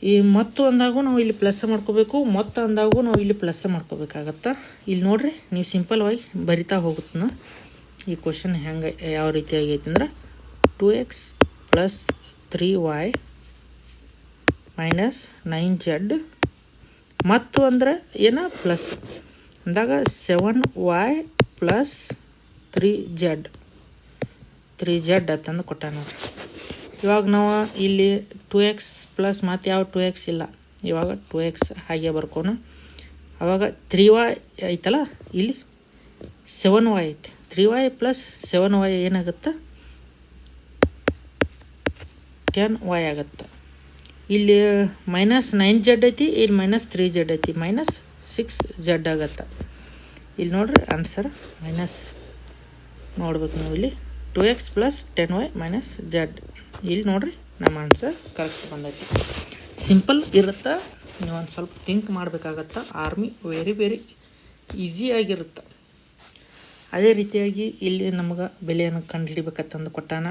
A: ಈ ಮೊತ್ತ ಅಂದಾಗೂ ನಾವು ಇಲ್ಲಿ ಪ್ಲಸ್ ಮಾಡ್ಕೋಬೇಕು, ಮೊತ್ತ ಅಂದಾಗೂ ನಾವು ಇಲ್ಲಿ ಪ್ಲಸ್ ಮಾಡ್ಕೋಬೇಕಾಗತ್ತೆ. ಇಲ್ಲಿ ನೋಡ್ರಿ, ನೀವು ಸಿಂಪಲ್ವಾಗಿ ಬರಿತಾ ಹೋಗುತ್ತ ಈ ಕ್ವಶನ್ ಹೆಂಗೆ ಯಾವ ರೀತಿ ಆಗೈತೆ ಅಂದ್ರೆ 2x + 3y - 9z ಮತ್ತು ಅಂದ್ರೆ ಏನ ಪ್ಲಸ್ ಅಂದಾಗ 7y + 3z ಅಂತಂದು ಕೊಟ್ಟಾನ. ಇವಾಗ ನಾವು ಇಲ್ಲಿ 2x ಪ್ಲಸ್ ಮತ್ತು ಯಾವ 2x ಇಲ್ಲ, ಇವಾಗ 2x ಹಾಗೆ ಬರ್ಕೋಣ. ಆವಾಗ 3y ಐತಲ್ಲ, ಇಲ್ಲಿ 7y ಐತಿ. 3y + 7y ಏನಾಗುತ್ತೆ? 10y ಆಗುತ್ತೆ. ಇಲ್ಲಿ -9z ಐತಿ, ಇಲ್ಲಿ -3z ಐತಿ, -6z ಆಗುತ್ತೆ. ಇಲ್ಲಿ ನೋಡ್ರಿ ಆನ್ಸರ್ ಮೈನಸ್ ನೋಡ್ಬೇಕು ನೀವು. ಇಲ್ಲಿ 2x + 10y - z. ಇಲ್ಲಿ ನೋಡ್ರಿ ನಮ್ಮ ಆನ್ಸರ್ ಕರೆಕ್ಟ್ ಬಂದೈತಿ. ಸಿಂಪಲ್ ಇರುತ್ತೆ, ನೀವು ಒಂದು ಸ್ವಲ್ಪ ಥಿಂಕ್ ಮಾಡಬೇಕಾಗತ್ತೆ. ಆರ್ಮಿ ವೆರಿ ಈಸಿಯಾಗಿರುತ್ತೆ. ಅದೇ ರೀತಿಯಾಗಿ ಇಲ್ಲಿ ನಮಗೆ ಬೆಲೆಯನ್ನು ಕಂಡುಹಿಡಿಬೇಕಂತಂದು ಕೊಟ್ಟಾನ.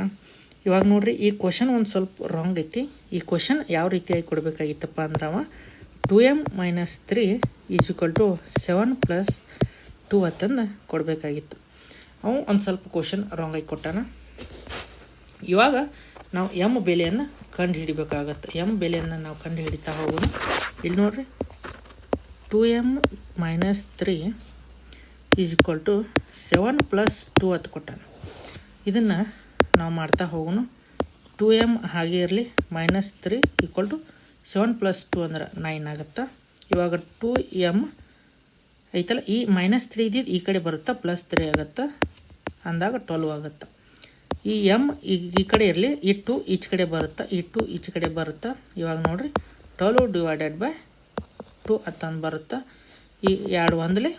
A: ಇವಾಗ ನೋಡ್ರಿ, ಈ ಕ್ವಶನ್ ಒಂದು ಸ್ವಲ್ಪ ರಾಂಗ್ ಐತಿ. ಈ ಕ್ವಶನ್ ಯಾವ ರೀತಿಯಾಗಿ ಕೊಡಬೇಕಾಗಿತ್ತಪ್ಪ ಅಂದ್ರೆ ಅವ 2m - 3 = 7 + 2 ಅಂತಂದು ಕೊಡಬೇಕಾಗಿತ್ತು. ಅವು ಒಂದು ಸ್ವಲ್ಪ ಕ್ವಶನ್ ರಾಂಗ್ ಆಗಿ ಕೊಟ್ಟಾನ. ಇವಾಗ ನಾವು ಎಮ್ ಬೆಲೆಯನ್ನು ಕಂಡು ಹಿಡಿಬೇಕಾಗತ್ತೆ. ಎಮ್ ಬೆಲೆಯನ್ನು ನಾವು ಕಂಡು ಹಿಡಿತಾ ಹೋಗೋಣ. ಇಲ್ಲಿ ನೋಡಿರಿ, 2m - 3 = 7 + 2 ಅಂತ ಕೊಟ್ಟಾನ. ಇದನ್ನು ನಾವು ಮಾಡ್ತಾ ಹೋಗೋಣ. 2m ಹಾಗೆ ಇರಲಿ, -3 = 7 + 2 ಅಂದ್ರೆ 9 ಆಗುತ್ತೆ. ಇವಾಗ 2m ಐತಲ್ಲ, ಈ -3 ಇದ್ದಿದ್ದು ಈ ಕಡೆ ಬರುತ್ತಾ, +3 ಆಗುತ್ತೆ, ಅಂದಾಗ 12 ಆಗುತ್ತೆ. ಈ m ಈ ಕಡೆ ಇರಲಿ, ಈ 2 ಈಚೆ ಕಡೆ ಬರುತ್ತಾ, ಈ 2 ಈಚೆ ಕಡೆ ಬರುತ್ತಾ. ಇವಾಗ ನೋಡಿರಿ, 12 / 2 ಅಂತಂದು ಬರುತ್ತಾ. ಈ 2 1 2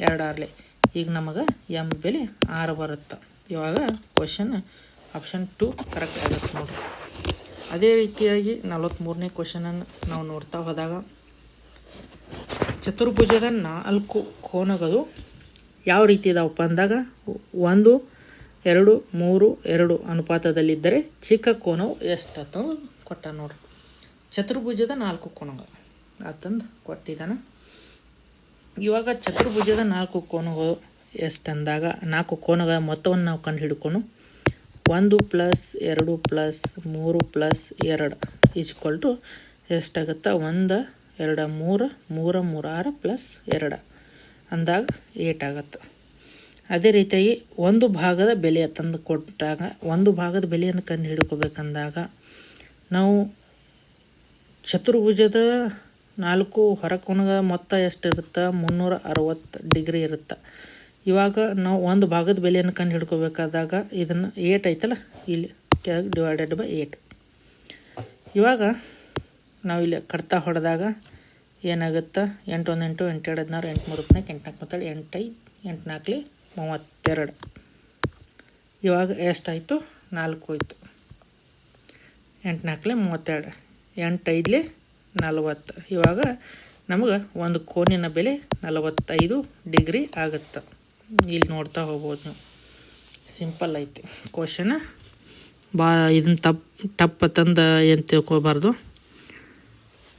A: 6 ಈಗ ನಮಗೆ m ಬೆಲೆ 6 ಬರುತ್ತೆ. ಇವಾಗ ಕ್ವಶನ್ ಆಪ್ಷನ್ 2 ಕರೆಕ್ಟ್ ಆಗುತ್ತೆ ನೋಡಿರಿ. ಅದೇ ರೀತಿಯಾಗಿ 43ನೇ ಕ್ವಶನನ್ನು ನಾವು ನೋಡ್ತಾ ಹೋದಾಗ, ಚತುರ್ಭುಜದ 4 ಕೋನಗಳು ಯಾವ ರೀತಿ ಇದಾವಪ್ಪ ಅಂದಾಗ 1, 2, 3, 2 ಅನುಪಾತದಲ್ಲಿದ್ದರೆ ಚಿಕ್ಕ ಕೋನವು ಎಷ್ಟು ಅಂತ ಕೊಟ್ಟ ನೋಡ್ರಿ. ಚತುರ್ಭುಜದ 4 ಕೋನಗಳು ಆತಂದು ಕೊಟ್ಟಿದ್ದಾನೆ. ಇವಾಗ ಚತುರ್ಭುಜದ 4 ಕೋನಗಳು ಎಷ್ಟು ಅಂದಾಗ 4 ಕೋನಗಳ ಮೊತ್ತವನ್ನು ನಾವು ಕಂಡು ಹಿಡ್ಕೊಂಡು 1 + 2 + 3 + 2 = ಎಷ್ಟಾಗುತ್ತೆ? 1, 2, 3, 3, 3, 6 + 2 ಅಂದಾಗ 8 ಆಗುತ್ತೆ. ಅದೇ ರೀತಿಯಾಗಿ ಒಂದು ಭಾಗದ ಬೆಲೆ ತಂದು ಕೊಟ್ಟಾಗ, ಒಂದು ಭಾಗದ ಬೆಲೆಯನ್ನು ಕಂಡು ಹಿಡ್ಕೋಬೇಕಂದಾಗ ನಾವು ಚತುರ್ಭುಜದ 4 ಹೊರಕೋನಗಳ ಮೊತ್ತ ಎಷ್ಟಿರುತ್ತೆ? 360 ಡಿಗ್ರಿ ಇರುತ್ತೆ. ಇವಾಗ ನಾವು ಒಂದು ಭಾಗದ ಬೆಲೆಯನ್ನು ಕಂಡು ಹಿಡ್ಕೋಬೇಕಾದಾಗ ಇದನ್ನು 8 ಐತಲ್ಲ, ಇಲ್ಲಿ /8. ಇವಾಗ ನಾವು ಇಲ್ಲಿ ಕಡ್ತಾ ಹೊಡೆದಾಗ ಏನಾಗುತ್ತೆ? 8 1 8, 8 2 16, 8 3 14, 8 4 8 8 4 32. ಇವಾಗ ಎಷ್ಟಾಯಿತು? 4 ಹೋಯ್ತು. 8 4 32, 8 5 40. ಇವಾಗ ನಮಗೆ ಒಂದು ಕೋನಿನ ಬೆಲೆ 45 ಡಿಗ್ರಿ ಆಗುತ್ತೆ. ಇಲ್ಲಿ ನೋಡ್ತಾ ಹೋಗ್ಬೋದು ನೀವು. ಸಿಂಪಲ್ ಐತಿ ಕ್ವಶನ್. ಇದನ್ನು ಟಪ್ ತಂದು ಏನು ತಿಳ್ಕೊಬಾರ್ದು.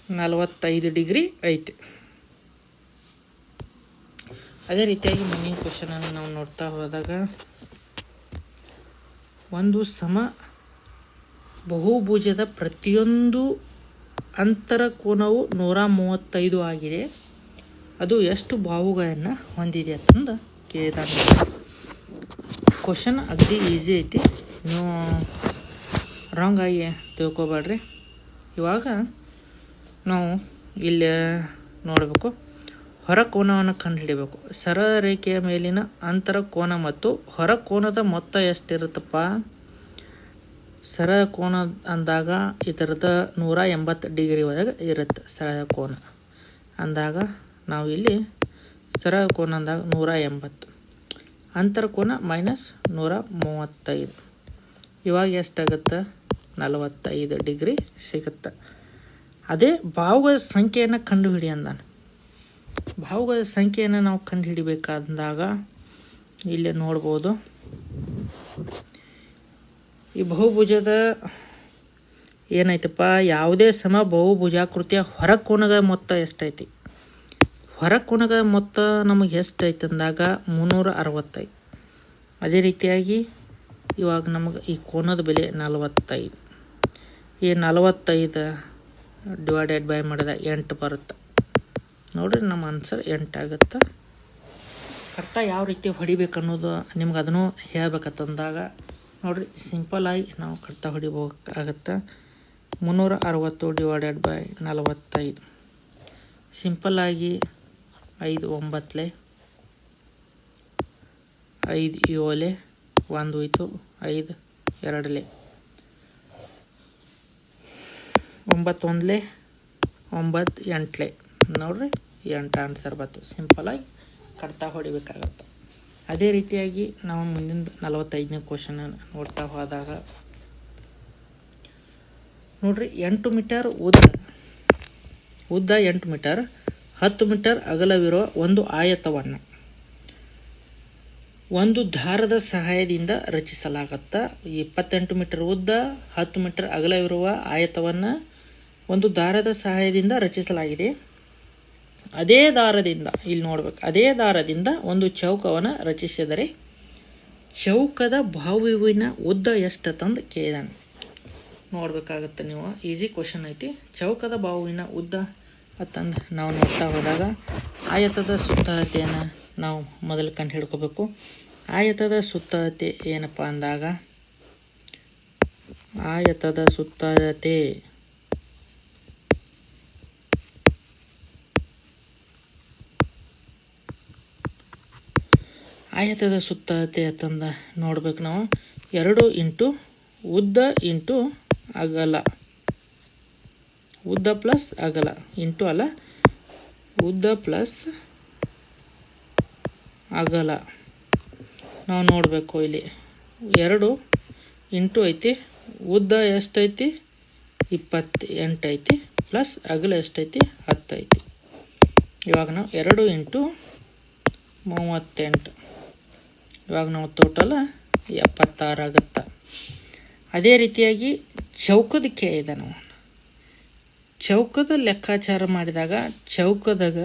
A: 45 ಡಿಗ್ರಿ ಐತಿ. ಅದೇ ರೀತಿಯಾಗಿ ಮುಂದಿನ ಕ್ವಶನನ್ನು ನಾವು ನೋಡ್ತಾ ಹೋದಾಗ, ಒಂದು ಸಮ ಬಹುಭುಜದ ಪ್ರತಿಯೊಂದು ಅಂತರ ಕೋನವು 135 ಆಗಿದೆ. ಅದು ಎಷ್ಟು ಬಾಹುಗಳನ್ನು ಹೊಂದಿದೆ ಅಂತಂದು ಕೇಳಿದಾನೆ. ಕ್ವಶನ್ ಅಗದಿ ಈಸಿ ಐತಿ, ನೀವು ರಾಂಗ್ ಆಗಿ ತಿಳ್ಕೊಬೇಡ್ರಿ. ಇವಾಗ ನಾವು ಇಲ್ಲಿ ನೋಡಬೇಕು, ಹೊರ ಕೋನವನ್ನು ಕಂಡುಹಿಡಿಬೇಕು. ಸರಳ ರೇಖೆಯ ಮೇಲಿನ ಅಂತರ ಕೋನ ಮತ್ತು ಹೊರ ಕೋನದ ಮೊತ್ತ ಎಷ್ಟಿರುತ್ತಪ್ಪ? ಸರಳ ಕೋನ ಅಂದಾಗ ಇದರದ 180 ಡಿಗ್ರಿ ಒಳಗೆ ಇರುತ್ತೆ. ಸರಳ ಕೋನ ಅಂದಾಗ ನಾವು ಇಲ್ಲಿ ಸರಳ ಕೋನ ಅಂದಾಗ 180, ಅಂತರ ಕೋನ -135. ಇವಾಗ ಎಷ್ಟಾಗುತ್ತೆ? 45 ಡಿಗ್ರಿ ಸಿಗುತ್ತೆ. ಅದೇ ಬಾಹುಗಳ ಸಂಖ್ಯೆಯನ್ನು ಕಂಡುಹಿಡಿ ಅಂದಾನೆ. ಬಾಹುಗಳ ಸಂಖ್ಯೆಯನ್ನು ನಾವು ಕಂಡುಹಿಡಿಬೇಕಾದಾಗ ಇಲ್ಲಿ ನೋಡ್ಬೋದು, ಈ ಬಹುಭುಜದ ಏನೈತಪ್ಪ, ಯಾವುದೇ ಸಮ ಬಹುಭುಜಾಕೃತಿಯ ಹೊರಕೋನಗಳ ಮೊತ್ತ ಎಷ್ಟೈತಿ? ಹೊರಕೋನಗಳ ಮೊತ್ತ ನಮಗೆ ಎಷ್ಟೈತೆ ಅಂದಾಗ 365. ಅದೇ ರೀತಿಯಾಗಿ ಇವಾಗ ನಮಗೆ ಈ ಕೋನದ ಬೆಲೆ 45. ಈ 45 / ಮಾಡಿದ 8 ಬರುತ್ತೆ. ನೋಡಿರಿ, ನಮ್ಮ ಆನ್ಸರ್ 8 ಆಗುತ್ತೆ. ಕರ್ತ ಯಾವ ರೀತಿ ಹೊಡಿಬೇಕು ಅನ್ನೋದು ನಿಮ್ಗೆ ಅದನ್ನು ಹೇಳ್ಬೇಕಂತಂದಾಗ ನೋಡಿರಿ, ಸಿಂಪಲಾಗಿ ನಾವು ಕರ್ತ ಹೊಡಿಬೇಕಾಗತ್ತೆ. 360 / 45. ಸಿಂಪಲ್ಲಾಗಿ 5 9, 5 7, 1 ಹೋಯ್ತು, 5 2, 9 1, 9 8. ನೋಡಿರಿ, 8 ಆನ್ಸರ್ ಬಂತು. ಸಿಂಪಲಾಗಿ ಕಡ್ತಾ ಹೊಡಿಬೇಕಾಗತ್ತೆ. ಅದೇ ರೀತಿಯಾಗಿ ನಾವು ಮುಂದಿನ 45ನೇ ಕ್ವಶನ್ ನೋಡ್ತಾ ಹೋದಾಗ ನೋಡಿರಿ, 8 ಮೀಟರ್ ಉದ್ದ 8 ಮೀಟರ್ 10 ಮೀಟರ್ ಅಗಲವಿರುವ ಒಂದು ಆಯತವನ್ನು ಒಂದು ದಾರದ ಸಹಾಯದಿಂದ ರಚಿಸಲಾಗತ್ತಾ. 28 ಮೀಟರ್ ಉದ್ದ 10 ಮೀಟರ್ ಅಗಲವಿರುವ ಆಯತವನ್ನು ಒಂದು ದಾರದ ಸಹಾಯದಿಂದ ರಚಿಸಲಾಗಿದೆ. ಅದೇ ದಾರದಿಂದ, ಇಲ್ಲಿ ನೋಡ್ಬೇಕು, ಅದೇ ದಾರದಿಂದ ಒಂದು ಚೌಕವನ್ನು ರಚಿಸಿದರೆ ಚೌಕದ ಬಾಹುವಿನ ಉದ್ದ ಎಷ್ಟು ತಂದು ಕೇಳಿದಾನೆ. ನೋಡಬೇಕಾಗತ್ತೆ ನೀವು, ಈಸಿ ಕ್ವಶನ್ ಐತಿ. ಚೌಕದ ಬಾಹುವಿನ ಉದ್ದ ಅಂತಂದು ನಾವು ನೋಡ್ತಾ ಹೋದಾಗ ಆಯತದ ಸುತ್ತಳತೆಯನ್ನು ನಾವು ಮೊದಲು ಕಂಡು ಹಿಡ್ಕೋಬೇಕು. ಆಯತದ ಸುತ್ತಳತೆ ಏನಪ್ಪ ಅಂದಾಗ ಆಯತದ ಸುತ್ತಳತೆ ಅಂತಂದ ನೋಡ್ಬೇಕು ನಾವು 2 ಇಂಟು ಉದ್ದ ಇಂಟು ಅಗಲ, ಉದ್ದ ಪ್ಲಸ್ ಅಗಲ ಇಂಟು ಅಲ್ಲ, ಉದ್ದ ಪ್ಲಸ್ ಅಗಲ ನಾವು ನೋಡಬೇಕು. ಇಲ್ಲಿ 2 ಇಂಟು ಐತಿ, ಉದ್ದ ಎಷ್ಟೈತಿ 28 ಐತಿ, ಪ್ಲಸ್ ಅಗಲ ಎಷ್ಟೈತಿ 10 ಐತಿ. ಇವಾಗ ನಾವು 2 ಇಂಟು 38, ಇವಾಗ ನಾವು ಟೋಟಲ್ 76 ಆಗುತ್ತೆ. ಅದೇ ರೀತಿಯಾಗಿ ಚೌಕದಕ್ಕೆ ಇದೆ. ನಾವು ಚೌಕದ ಲೆಕ್ಕಾಚಾರ ಮಾಡಿದಾಗ ಚೌಕದಾಗ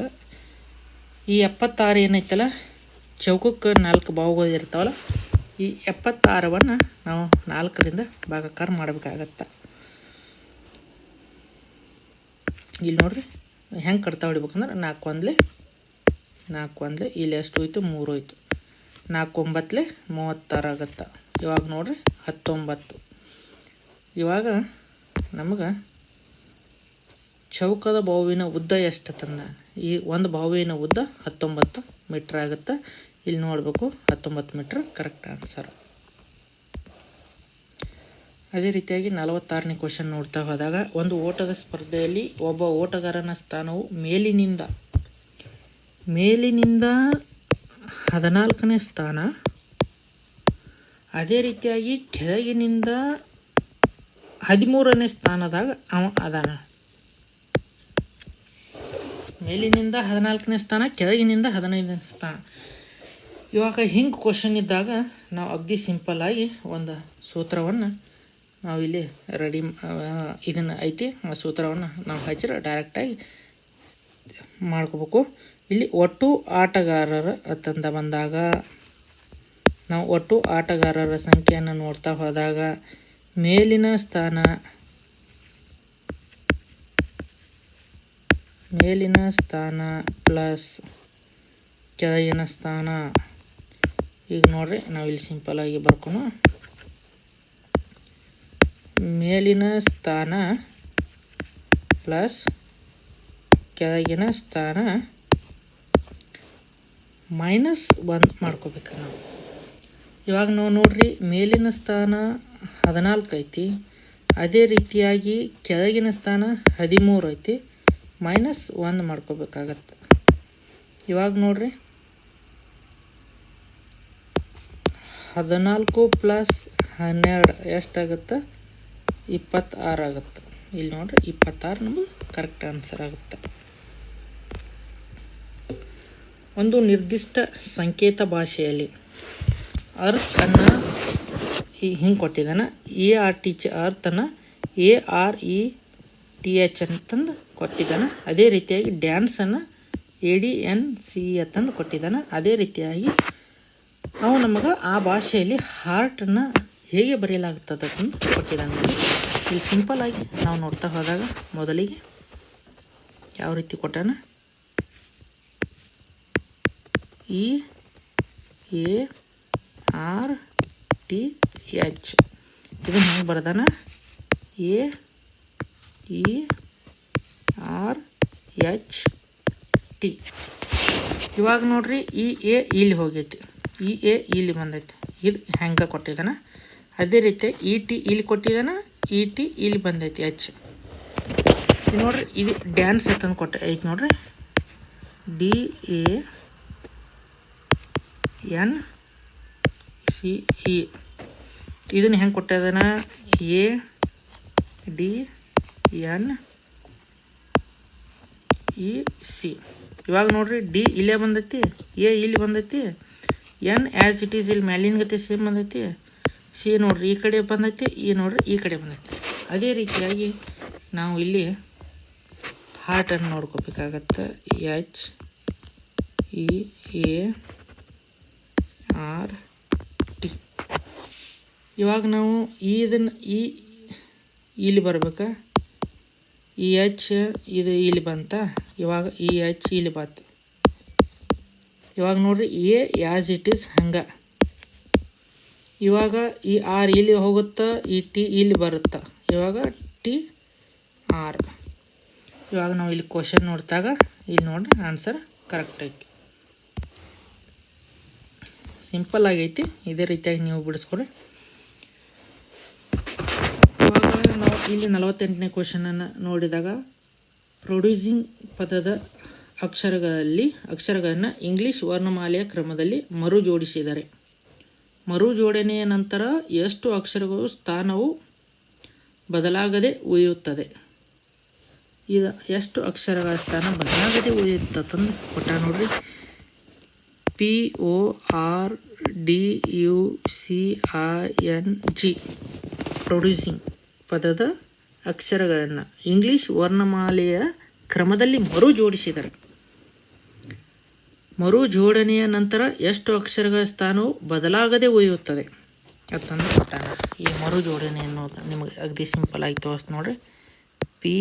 A: ಈ 76 ಏನೈತಲ್ಲ, ಚೌಕಕ್ಕೆ 4 ಬಾಹುಗಳು ಇರ್ತಾವಲ್ಲ, ಈ 76ವನ್ನು ನಾವು 4ರಿಂದ ಭಾಗಾಕಾರ ಮಾಡಬೇಕಾಗತ್ತೆ. ಇಲ್ಲಿ ನೋಡ್ರಿ ಹೆಂಗೆ ಕಟ್ತಾ ಹೊಡಿಬೇಕಂದ್ರೆ 4 1 ಇಲ್ಲಿ ಎಷ್ಟು ಹೋಯ್ತು 3 ಹೋಯ್ತು, 4 9 36 ಆಗುತ್ತೆ. ಇವಾಗ ನೋಡ್ರಿ 19. ಇವಾಗ ನಮಗೆ ಚೌಕದ ಬಾಹುವಿನ ಉದ್ದ ಎಷ್ಟು ತಂದ, ಈ ಒಂದು ಬಾಹುವಿನ ಉದ್ದ 19 ಮೀಟ್ರ್ ಆಗುತ್ತೆ. ಇಲ್ಲಿ ನೋಡಬೇಕು 19 ಮೀಟ್ರ್ ಕರೆಕ್ಟ್ ಆನ್ಸರ್. ಅದೇ ರೀತಿಯಾಗಿ 46ನೇ ಕ್ವಶನ್ ನೋಡ್ತಾ ಹೋದಾಗ, ಒಂದು ಓಟದ ಸ್ಪರ್ಧೆಯಲ್ಲಿ ಒಬ್ಬ ಓಟಗಾರನ ಸ್ಥಾನವು ಮೇಲಿನಿಂದ 14ನೇ ಸ್ಥಾನ, ಅದೇ ರೀತಿಯಾಗಿ ಕೆಳಗಿನಿಂದ 13ನೇ ಸ್ಥಾನದಾಗ ಅವ ಅದಾನ. ಮೇಲಿನಿಂದ 14ನೇ ಸ್ಥಾನ, ಕೆಳಗಿನಿಂದ 15ನೇ ಸ್ಥಾನ. ಇವಾಗ ಹಿಂಗೆ ಕ್ವಶನ್ ಇದ್ದಾಗ ನಾವು ಅಗದಿ ಸಿಂಪಲ್ಲಾಗಿ ಒಂದು ಸೂತ್ರವನ್ನು ನಾವು ಇಲ್ಲಿ ರೆಡಿ ಇದನ್ನು ಐತಿ, ಆ ಸೂತ್ರವನ್ನು ನಾವು ಹಚ್ಚಿರ ಡೈರೆಕ್ಟಾಗಿ ಮಾಡ್ಕೋಬೇಕು. ಇಲ್ಲಿ ಒಟ್ಟು ಆಟಗಾರರ ಅಂತಂದ ಬಂದಾಗ ನಾವು ಒಟ್ಟು ಆಟಗಾರರ ಸಂಖ್ಯೆಯನ್ನು ನೋಡ್ತಾ ಹೋದಾಗ ಮೇಲಿನ ಸ್ಥಾನ ಪ್ಲಸ್ ಕೆಳಗಿನ ಸ್ಥಾನ. ಈಗ ನೋಡ್ರಿ ನಾವು ಇಲ್ಲಿ ಸಿಂಪಲ್ಲಾಗಿ ಬರ್ಕೊಂಡು ಮೇಲಿನ ಸ್ಥಾನ ಪ್ಲಸ್ ಕೆಳಗಿನ ಸ್ಥಾನ -1 ಮಾಡ್ಕೋಬೇಕು ನಾವು. ಇವಾಗ ನಾವು ನೋಡ್ರಿ ಮೇಲಿನ ಸ್ಥಾನ 14 ಐತಿ, ಅದೇ ರೀತಿಯಾಗಿ ಕೆಳಗಿನ ಸ್ಥಾನ 13 ಐತಿ, -1 ಮಾಡ್ಕೋಬೇಕಾಗತ್ತೆ. ಇವಾಗ ನೋಡ್ರಿ 14 ಪ್ಲಸ್ 12 ಎಷ್ಟಾಗುತ್ತೆ 26 ಆಗುತ್ತೆ. ಇಲ್ಲಿ ನೋಡ್ರಿ 26 ನಮಗೆ ಕರೆಕ್ಟ್ ಆನ್ಸರ್ ಆಗುತ್ತೆ. ಒಂದು ನಿರ್ದಿಷ್ಟ ಸಂಕೇತ ಭಾಷೆಯಲ್ಲಿ ಅರ್ಥನ್ನು ಹಿಂಗೆ ಕೊಟ್ಟಿದ್ದಾನೆ. ಅರ್ಥನ ARETH ಅಂತಂದು ಕೊಟ್ಟಿದ್ದಾನೆ. ಅದೇ ರೀತಿಯಾಗಿ ಡ್ಯಾನ್ಸನ್ನು ADNCE ಅಂತಂದು ಕೊಟ್ಟಿದ್ದಾನೆ. ಅದೇ ರೀತಿಯಾಗಿ ನಾವು ನಮಗೆ ಆ ಭಾಷೆಯಲ್ಲಿ ಹಾರ್ಟನ್ನು ಹೇಗೆ ಬರೆಯಲಾಗುತ್ತದೆ ಅಂತ ಕೊಟ್ಟಿದ್ದಾನೆ. ಇಲ್ಲಿ ಸಿಂಪಲ್ಲಾಗಿ ನಾವು ನೋಡ್ತಾ ಹೋದಾಗ ಮೊದಲಿಗೆ ಯಾವ ರೀತಿ ಕೊಟ್ಟಾನ, EARTH ಇದನ್ನು ಹೆಂಗೆ ಬರ್ದಾನ, AERTH. ಇವಾಗ ನೋಡ್ರಿ EA ಇಲ್ಲಿ ಹೋಗೈತಿ, EA ಇಲ್ಲಿ ಬಂದೈತಿ, ಇದು ಹೆಂಗೆ ಕೊಟ್ಟಿದ್ದಾನ. ಅದೇ ರೀತಿ ET ಇಲ್ಲಿ ಕೊಟ್ಟಿದ್ದಾನ, ET ಇಲ್ಲಿ ಬಂದೈತಿ H. ನೋಡ್ರಿ ಇದು ಡ್ಯಾನ್ಸ್ ಅಂತಂದು ಕೊಟ್ಟ ಐತಿ ನೋಡ್ರಿ, DANCE. ಇದನ್ನು ಹೆಂಗೆ ಕೊಟ್ಟಿದ್ದಾನ, ADNEC. ಇವಾಗ ನೋಡ್ರಿ D ಇಲ್ಲೇ ಬಂದೈತಿ, A ಇಲ್ಲಿ ಬಂದೈತಿ, N ಆ್ಯಸ್ ಇಟ್ ಈಸ್ ಇಲ್ಲಿ ಮ್ಯಾಲಿನ ಗತಿ ಸೇಮ್ ಬಂದೈತಿ, C ನೋಡ್ರಿ ಈ ಕಡೆ ಬಂದೈತಿ, E ನೋಡ್ರಿ ಈ ಕಡೆ ಬಂದೈತಿ. ಅದೇ ರೀತಿಯಾಗಿ ನಾವು ಇಲ್ಲಿ ಹಾರ್ಟನ್ನು ನೋಡ್ಕೋಬೇಕಾಗತ್ತೆ. HEART. ಇವಾಗ ನಾವು ಇದನ್ನು ಇಲ್ಲಿ ಬರಬೇಕಾ, ಈ ಎಚ್ ಇದು ಇಲ್ಲಿ ಬಂತ, ಇವಾಗ ಈ ಎಚ್ ಇಲ್ಲಿ ಬಂತು. ಇವಾಗ ನೋಡ್ರಿ ಎ ಆ್ಯಸ್ ಇಟ್ ಈಸ್ ಹಂಗೆ. ಇವಾಗ ಈ ಆರ್ ಇಲ್ಲಿ ಹೋಗುತ್ತಾ, ಈ ಟಿ ಇಲ್ಲಿ ಬರುತ್ತಾ, ಇವಾಗ ಟಿ ಆರ್. ಇವಾಗ ನಾವು ಇಲ್ಲಿ ಕ್ವಶನ್ ನೋಡಿದಾಗ ಇಲ್ಲಿ ನೋಡ್ರಿ ಆನ್ಸರ್ ಕರೆಕ್ಟ್ ಐತಿ. ಸಿಂಪಲ್ ಆಗೈತಿ. ಇದೇ ರೀತಿಯಾಗಿ ನೀವು ಬಿಡಿಸ್ಕೊಡ್ರಿ. ಇವಾಗ ನಾವು ಇಲ್ಲಿ 48ನೇ ಕ್ವಶನನ್ನು ನೋಡಿದಾಗ ಪ್ರೊಡ್ಯೂಸಿಂಗ್ ಪದದ ಅಕ್ಷರಗಳನ್ನು ಇಂಗ್ಲೀಷ್ ವರ್ಣಮಾಲೆಯ ಕ್ರಮದಲ್ಲಿ ಮರು ಜೋಡಿಸಿದರೆ ಮರು ಜೋಡಣೆಯ ನಂತರ ಎಷ್ಟು ಅಕ್ಷರಗಳು ಸ್ಥಾನವು ಬದಲಾಗದೆ ಉಳಿಯುತ್ತದೆ. ಇದು ಎಷ್ಟು ಅಕ್ಷರಗಳ ಸ್ಥಾನ ಬದಲಾಗದೆ ಉಳಿಯುತ್ತಂದು ಕೊಟ್ಟ ನೋಡ್ರಿ. PORDUCING ಪ್ರೊಡ್ಯೂಸಿಂಗ್ ಪದದ ಅಕ್ಷರಗಳನ್ನು ಇಂಗ್ಲೀಷ್ ವರ್ಣಮಾಲೆಯ ಕ್ರಮದಲ್ಲಿ ಮರು ಜೋಡಿಸಿದರೆ ಮರು ಜೋಡಣೆಯ ನಂತರ ಎಷ್ಟು ಅಕ್ಷರಗಳ ಸ್ಥಾನವು ಬದಲಾಗದೆ ಉಳಿಯುತ್ತದೆ ಅಂತಂದು ಕೊಟ್ಟಾನ. ಈ ಮರು ಜೋಡಣೆ ಅನ್ನೋದು ನಿಮಗೆ ಅಗದಿ ಸಿಂಪಲ್ ಆಗಿ ತೋರಿಸ್ ನೋಡ್ರಿ. PRODUCING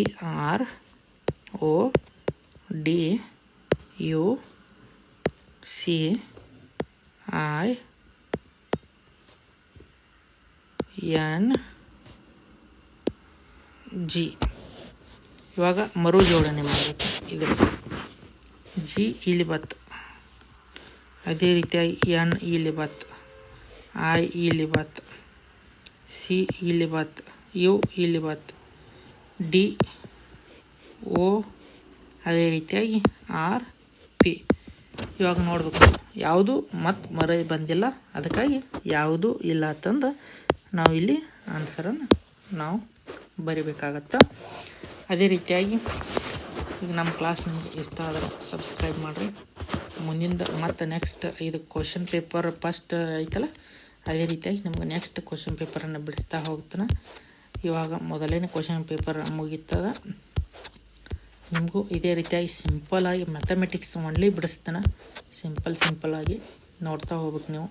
A: ಇವಾಗ ಮರು ಜೋಡಣೆ ಮಾಡಬೇಕು. ಇದು ಜಿ ಇಲ್ಲಿ ಬತ್ತು, ಅದೇ ರೀತಿಯಾಗಿ ಎನ್ ಇಲ್ಲಿ ಬತ್ತು, ಐ ಇಲ್ಲಿ ಬತ್ತು, ಸಿ ಇಲ್ಲಿ ಬತ್ತು, ಯು ಇಲ್ಲಿ ಬತ್ತು, ಡಿ ಓ ಅದೇ ರೀತಿಯಾಗಿ ಆರ್ ಪಿ. ಇವಾಗ ನೋಡಬೇಕು ಯಾವುದು ಮತ್ತು ಮರ ಬಂದಿಲ್ಲ, ಅದಕ್ಕಾಗಿ ಯಾವುದೂ ಇಲ್ಲ ಅಂತಂದು ನಾವು ಇಲ್ಲಿ ಆನ್ಸರನ್ನು ನಾವು ಬರಿಬೇಕಾಗತ್ತೆ. ಅದೇ ರೀತಿಯಾಗಿ ಈಗ ನಮ್ಮ ಕ್ಲಾಸ್ ನಿಮಗೆ ಇಷ್ಟ ಆದರೆ ಸಬ್ಸ್ಕ್ರೈಬ್ ಮಾಡಿರಿ. ಮುಂದಿಂದ ಮತ್ತು ನೆಕ್ಸ್ಟ್ ಇದು ಕ್ವಶನ್ ಪೇಪರ್ ಫಸ್ಟ್ ಐತಲ್ಲ, ಅದೇ ರೀತಿಯಾಗಿ ನಿಮ್ಗೆ ನೆಕ್ಸ್ಟ್ ಕ್ವಶನ್ ಪೇಪರನ್ನು ಬಿಡಿಸ್ತಾ ಹೋಗ್ತಾನೆ. ಇವಾಗ ಮೊದಲನೇ ಕ್ವಶನ್ ಪೇಪರ್ ಮುಗೀತದ. ನಿಮಗೂ ಇದೇ ರೀತಿಯಾಗಿ ಸಿಂಪಲ್ಲಾಗಿ ಮ್ಯಾಥಮೆಟಿಕ್ಸ್ ಒನ್ಲಿ ಬಿಡಿಸ್ತಾನೆ. ಸಿಂಪಲ್ಲಾಗಿ ನೋಡ್ತಾ ಹೋಗ್ಬೇಕು ನೀವು.